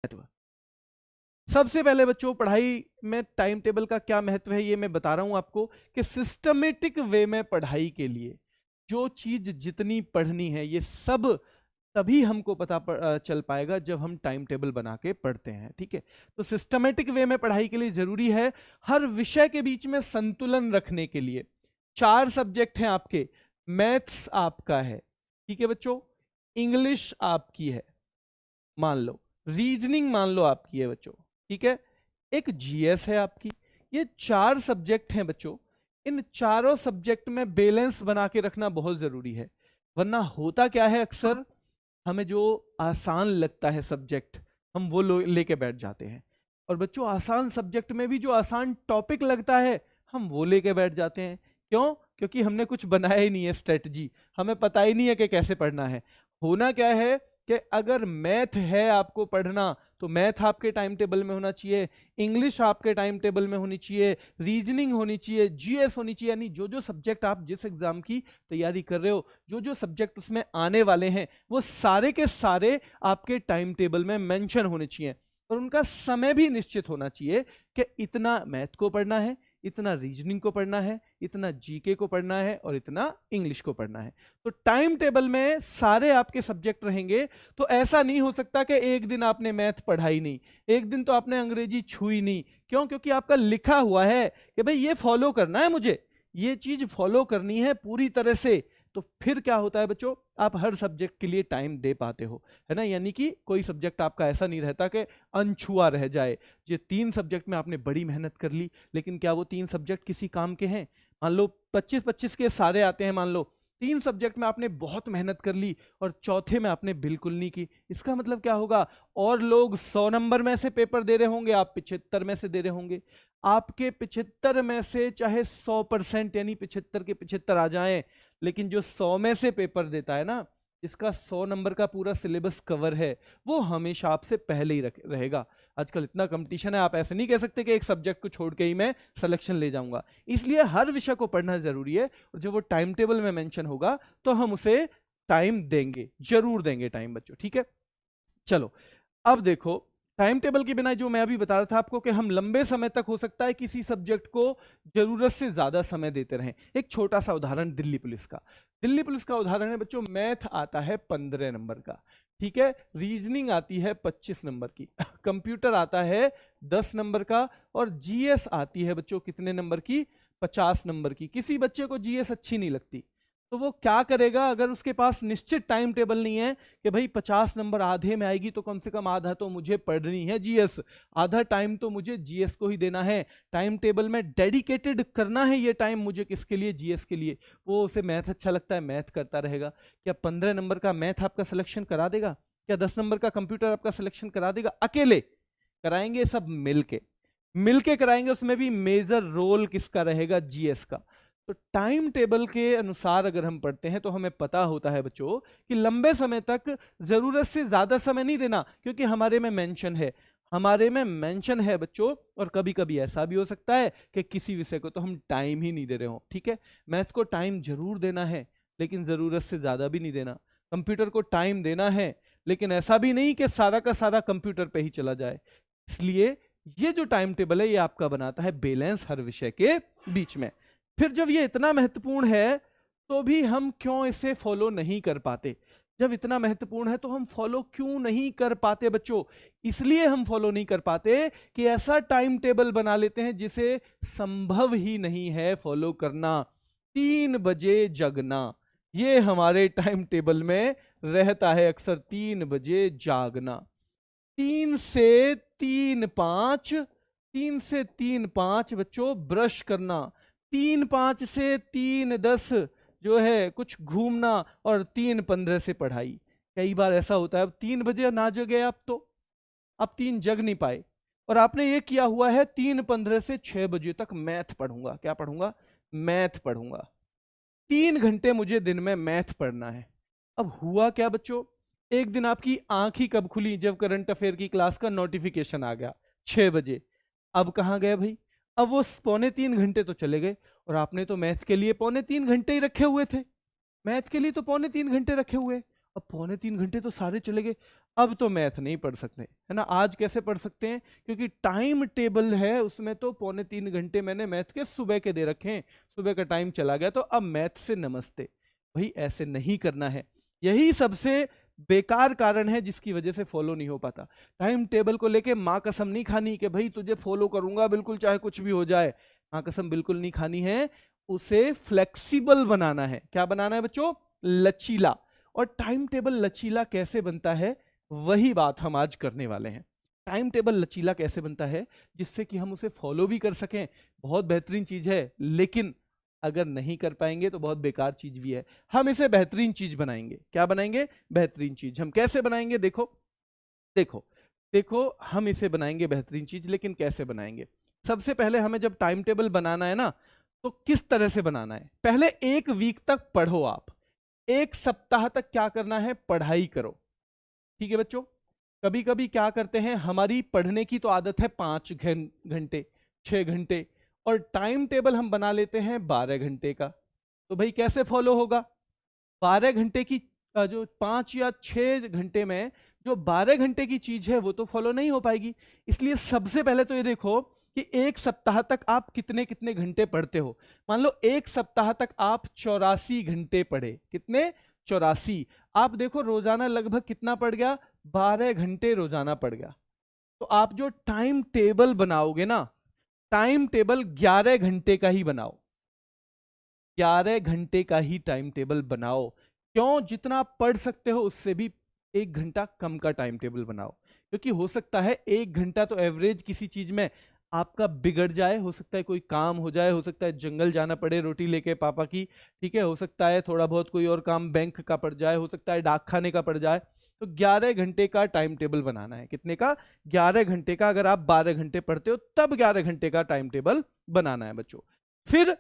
महत्व। सबसे पहले बच्चों पढ़ाई में टाइम टेबल का क्या महत्व है ये मैं बता रहा हूं आपको कि सिस्टमेटिक वे में पढ़ाई के लिए जो चीज जितनी पढ़नी है ये सब तभी हमको चल पाएगा जब हम टाइम टेबल बना के पढ़ते हैं। ठीक है, तो सिस्टमेटिक वे में पढ़ाई के लिए जरूरी है हर विषय के बीच में संतुलन रखने के लिए। 4 सब्जेक्ट हैं आपके, मैथ्स आपका है, ठीक है बच्चों, इंग्लिश आपकी है मान लो, रीजनिंग मान लो आपकी है बच्चों, ठीक है, एक जीएस है आपकी। ये 4 सब्जेक्ट हैं बच्चों, इन चारों सब्जेक्ट में बैलेंस बना के रखना बहुत जरूरी है। वरना होता क्या है, अक्सर हमें जो आसान लगता है सब्जेक्ट हम वो लेके बैठ जाते हैं, और बच्चों आसान सब्जेक्ट में भी जो आसान टॉपिक लगता है हम वो लेके बैठ जाते हैं। क्यों? क्योंकि हमने कुछ बनाया ही नहीं है स्ट्रेटजी, हमें पता ही नहीं है कि कैसे पढ़ना है। होना क्या है कि अगर मैथ है आपको पढ़ना तो मैथ आपके टाइम टेबल में होना चाहिए, इंग्लिश आपके टाइम टेबल में होनी चाहिए, रीजनिंग होनी चाहिए, जीएस होनी चाहिए, यानी जो जो सब्जेक्ट आप जिस एग्जाम की तैयारी कर रहे हो, जो जो सब्जेक्ट उसमें आने वाले हैं वो सारे के सारे आपके टाइम टेबल में मेंशन होने चाहिए। और उनका समय भी निश्चित होना चाहिए कि इतना मैथ को पढ़ना है, इतना रीजनिंग को पढ़ना है, इतना जीके को पढ़ना है और इतना इंग्लिश को पढ़ना है। तो टाइम टेबल में सारे आपके सब्जेक्ट रहेंगे। तो ऐसा नहीं हो सकता कि एक दिन आपने मैथ पढ़ा ही नहीं, एक दिन तो आपने अंग्रेजी छुई नहीं। क्यों? क्योंकि आपका लिखा हुआ है कि भाई ये फॉलो करना है, मुझे ये चीज फॉलो करनी है पूरी तरह से। तो फिर क्या होता है बच्चों, आप हर सब्जेक्ट के लिए टाइम दे पाते हो, है ना। यानी कि कोई सब्जेक्ट आपका ऐसा नहीं रहता कि अनछुआ रह जाए। ये 3 सब्जेक्ट में आपने बड़ी मेहनत कर ली, लेकिन क्या वो 3 सब्जेक्ट किसी काम के हैं? मान लो 25-25 के सारे आते हैं, मान लो 3 सब्जेक्ट में आपने बहुत मेहनत कर ली और चौथे में आपने बिल्कुल नहीं की। इसका मतलब क्या होगा, और लोग 100 नंबर में से पेपर दे रहे होंगे, आप 75 में से दे रहे होंगे। आपके 75 में से चाहे 100% यानी 75 के 75 आ जाएं, लेकिन जो 100 में से पेपर देता है ना, जिसका 100 नंबर का पूरा सिलेबस कवर है, वो हमेशा आपसे पहले ही रहेगा। आजकल इतना कंपटीशन है, आप ऐसे नहीं कह सकते कि एक सब्जेक्ट को छोड़ के ही मैं सिलेक्शन ले जाऊंगा। इसलिए हर विषय को पढ़ना जरूरी है, और जब वो टाइम टेबल में मेंशन होगा तो हम उसे टाइम देंगे, जरूर देंगे टाइम बच्चों, ठीक है। चलो अब देखो, टाइम टेबल के बिना जो मैं अभी बता रहा था आपको कि हम लंबे समय तक हो सकता है किसी सब्जेक्ट को जरूरत से ज्यादा समय देते रहें। एक छोटा सा उदाहरण दिल्ली पुलिस का, दिल्ली पुलिस का उदाहरण है बच्चों, मैथ आता है 15 नंबर का, ठीक है, रीजनिंग आती है 25 नंबर की, कंप्यूटर आता है 10 नंबर का, और जीएस आती है बच्चों कितने नंबर की? 50 नंबर की। किसी बच्चे को जीएस अच्छी नहीं लगती, तो वो क्या करेगा, अगर उसके पास निश्चित टाइम टेबल नहीं है कि भाई 50 नंबर आधे में आएगी तो कम से कम आधा तो मुझे पढ़नी है जीएस, आधा टाइम तो मुझे जीएस को ही देना है, टाइम टेबल में डेडिकेटेड करना है ये टाइम मुझे किसके लिए? जीएस के लिए। वो उसे मैथ अच्छा लगता है, मैथ करता रहेगा। क्या 15 नंबर का मैथ आपका सिलेक्शन करा देगा? क्या 10 नंबर का कंप्यूटर आपका सिलेक्शन करा देगा? अकेले कराएंगे, सब मिलके मिलके कराएंगे। उसमें भी मेजर रोल किसका रहेगा? जीएस का। तो टाइम टेबल के अनुसार अगर हम पढ़ते हैं तो हमें पता होता है बच्चों कि लंबे समय तक जरूरत से ज्यादा समय नहीं देना, क्योंकि हमारे में मेंशन है, हमारे में मेंशन है बच्चों। और कभी कभी ऐसा भी हो सकता है कि किसी विषय को तो हम टाइम ही नहीं दे रहे हो, ठीक है। मैथ को टाइम जरूर देना है, लेकिन जरूरत से ज्यादा भी नहीं देना। कंप्यूटर को टाइम देना है, लेकिन ऐसा भी नहीं कि सारा का सारा कंप्यूटर पे ही चला जाए। इसलिए ये जो टाइम टेबल है ये आपका बनाता है बैलेंस हर विषय के बीच में। फिर जब ये इतना महत्वपूर्ण है तो भी हम क्यों इसे फॉलो नहीं कर पाते? जब इतना महत्वपूर्ण है तो हम फॉलो क्यों नहीं कर पाते बच्चों? इसलिए हम फॉलो नहीं कर पाते कि ऐसा टाइम टेबल बना लेते हैं जिसे संभव ही नहीं है फॉलो करना। 3 बजे जगना, ये हमारे टाइम टेबल में रहता है अक्सर, 3 बजे जागना। 3 से 3:05, 3 से 3:05 बच्चों ब्रश करना, 3:05 से 3:10 जो है कुछ घूमना, और 3:15 से पढ़ाई। कई बार ऐसा होता है अब 3 बजे ना जगे आप, तो अब 3 जग नहीं पाए, और आपने ये किया हुआ है 3:15 से 6 बजे तक मैथ पढ़ूंगा। क्या पढ़ूंगा? मैथ पढ़ूंगा। 3 घंटे मुझे दिन में मैथ पढ़ना है। अब हुआ क्या बच्चों, एक दिन आपकी आंख ही कब खुली? जब करंट अफेयर की क्लास का नोटिफिकेशन आ गया 6 बजे। अब कहां गए भाई? अब वो 2.25 घंटे तो चले गए, और आपने तो मैथ के लिए 2.25 घंटे ही रखे हुए थे, मैथ के लिए तो 2.25 घंटे रखे हुए, अब 2.25 घंटे तो सारे चले गए, अब तो मैथ नहीं पढ़ सकते, है ना। आज कैसे पढ़ सकते हैं, क्योंकि टाइम टेबल है उसमें तो 2.25 घंटे मैंने मैथ के सुबह के दे रखे हैं, सुबह का टाइम चला गया तो अब मैथ से नमस्ते। भाई ऐसे नहीं करना है, यही सबसे बेकार कारण है जिसकी वजह से फॉलो नहीं हो पाता। टाइम टेबल को लेके माँ कसम नहीं खानी कि भाई तुझे फॉलो करूंगा बिल्कुल चाहे कुछ भी हो जाए, माँ कसम बिल्कुल नहीं खानी है। उसे फ्लेक्सिबल बनाना है। क्या बनाना है बच्चों, लचीला। और टाइम टेबल लचीला कैसे बनता है, वही बात हम आज करने वाले हैं। टाइम टेबल लचीला कैसे बनता है जिससे कि हम उसे फॉलो भी कर सकें, बहुत बेहतरीन चीज है, लेकिन अगर नहीं कर पाएंगे तो बहुत बेकार चीज भी है। हम इसे बेहतरीन चीज बनाएंगे। क्या बनाएंगे, बेहतरीन चीज। हम कैसे बनाएंगे, देखो देखो देखो, हम इसे बनाएंगे बेहतरीन चीज, लेकिन कैसे बनाएंगे। सबसे पहले हमें जब टाइम टेबल बनाना है ना, तो किस तरह से बनाना है, पहले 1 वीक तक पढ़ो आप, 1 सप्ताह तक क्या करना है, पढ़ाई करो। ठीक है बच्चों। कभी कभी क्या करते हैं, हमारी पढ़ने की तो आदत है 5 घंटे 6 घंटे, और टाइम टेबल हम बना लेते हैं 12 घंटे का। तो भाई कैसे फॉलो होगा, 12 घंटे की जो 5 या 6 घंटे में जो 12 घंटे की चीज है वो तो फॉलो नहीं हो पाएगी। इसलिए सबसे पहले तो ये देखो कि 1 सप्ताह तक आप कितने कितने घंटे पढ़ते हो। मान लो 1 सप्ताह तक आप 84 घंटे पढ़े, कितने, 84। आप देखो रोजाना लगभग कितना पड़ गया, 12 घंटे रोजाना पड़ गया। तो आप जो टाइम टेबल बनाओगे ना, टाइम टेबल 11 घंटे का ही बनाओ, 11 घंटे का ही टाइम टेबल बनाओ। क्यों, जितना आप पढ़ सकते हो उससे भी 1 घंटा कम का टाइम टेबल बनाओ। क्योंकि हो सकता है 1 घंटा तो एवरेज किसी चीज में आपका बिगड़ जाए, हो सकता है कोई काम हो जाए, हो सकता है जंगल जाना पड़े रोटी लेके पापा की, ठीक है, हो सकता है थोड़ा बहुत कोई और काम बैंक का पड़ जाए, हो सकता है डाक खाने का पड़ जाए। तो 11 घंटे का टाइम टेबल बनाना है, कितने का, 11 घंटे का। अगर आप 12 घंटे पढ़ते हो तब 11 घंटे का टाइम टेबल बनाना है बच्चों। फिर